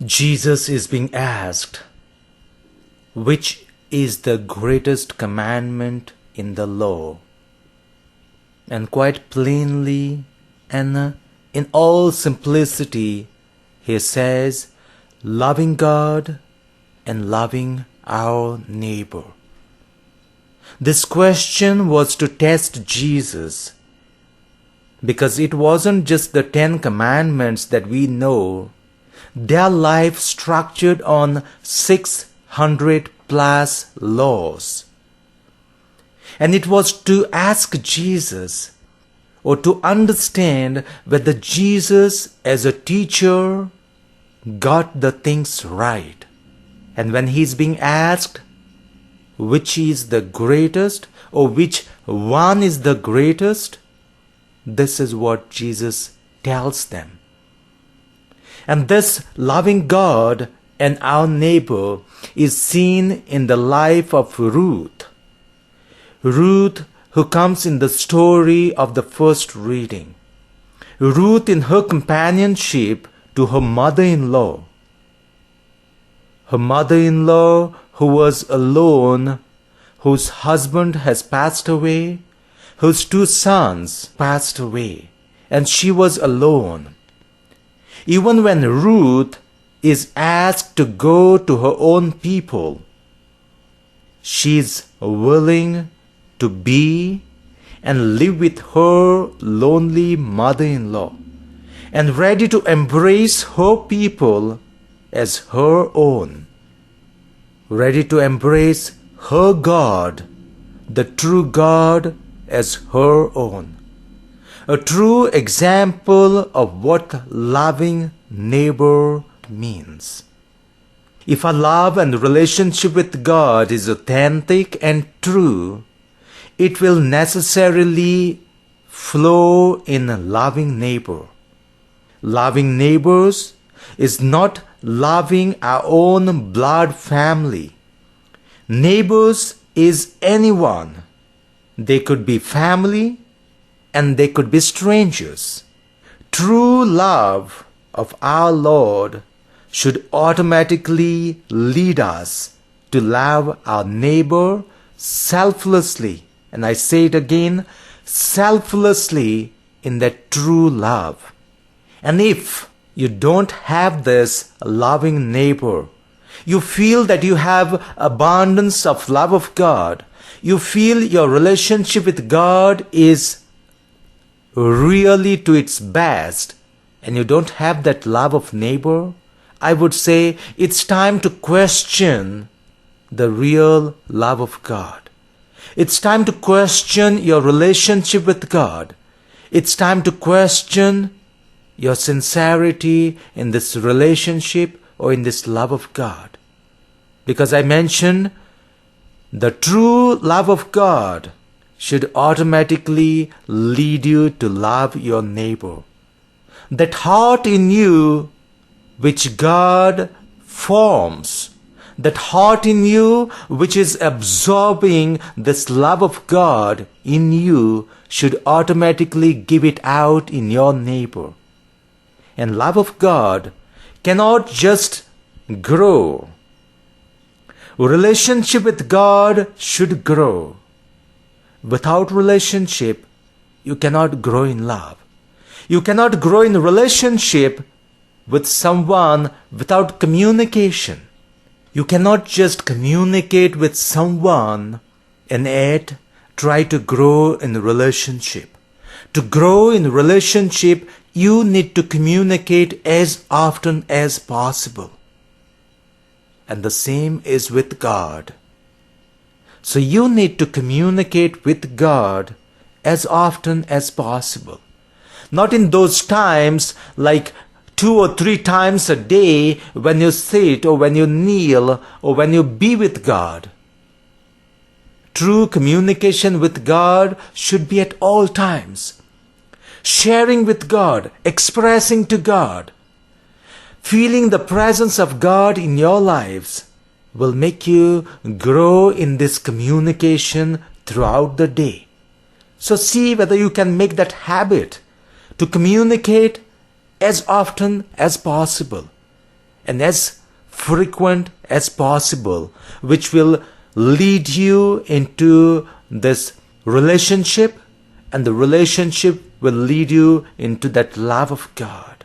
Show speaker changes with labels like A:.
A: Jesus is being asked, which is the greatest commandment in the law? And quite plainly and in all simplicity, he says, loving God and loving our neighbor. This question was to test Jesus, because it wasn't just the 10 commandments that we know. Their life structured on 600 plus laws. And it was to ask Jesus, or to understand whether Jesus as a teacher got the things right. And when he's being asked which is the greatest, or which one is the greatest, this is what Jesus tells them. And this loving God and our neighbor is seen in the life of Ruth. Ruth, who comes in the story of the first reading. Ruth in her companionship to her mother-in-law. Her mother-in-law who was alone, whose husband has passed away, whose 2 sons passed away, and she was alone. Even when Ruth is asked to go to her own people, she is willing to be and live with her lonely mother-in-law, and ready to embrace her people as her own, ready to embrace her God, the true God, as her own. A true example of what loving neighbor means. If our love and relationship with God is authentic and true, it will necessarily flow in loving neighbor. Loving neighbors is not loving our own blood family. Neighbors is anyone. They could be family, and they could be strangers. True love of our Lord should automatically lead us to love our neighbor selflessly. And I say it again, selflessly, in that true love. And if you don't have this loving neighbor, you feel that you have abundance of love of God, you feel your relationship with God is really to its best, and you don't have that love of neighbor, I would say it's time to question the real love of God. It's time to question your relationship with God. It's time to question your sincerity in this relationship or in this love of God. Because I mentioned the true love of God should automatically lead you to love your neighbor. That heart in you which God forms, that heart in you which is absorbing this love of God in you should automatically give it out in your neighbor. And love of God cannot just grow. Relationship with God should grow. Without relationship, you cannot grow in love. You cannot grow in relationship with someone without communication. You cannot just communicate with someone and yet try to grow in relationship. To grow in relationship, you need to communicate as often as possible. And the same is with God. So you need to communicate with God as often as possible. Not in those times like 2 or 3 times a day when you sit or when you kneel or when you be with God. True communication with God should be at all times. Sharing with God, expressing to God, feeling the presence of God in your lives will make you grow in this communication throughout the day. So see whether you can make that habit to communicate as often as possible. and as frequent as possible, which will lead you into this relationship, and the relationship will lead you into that love of God.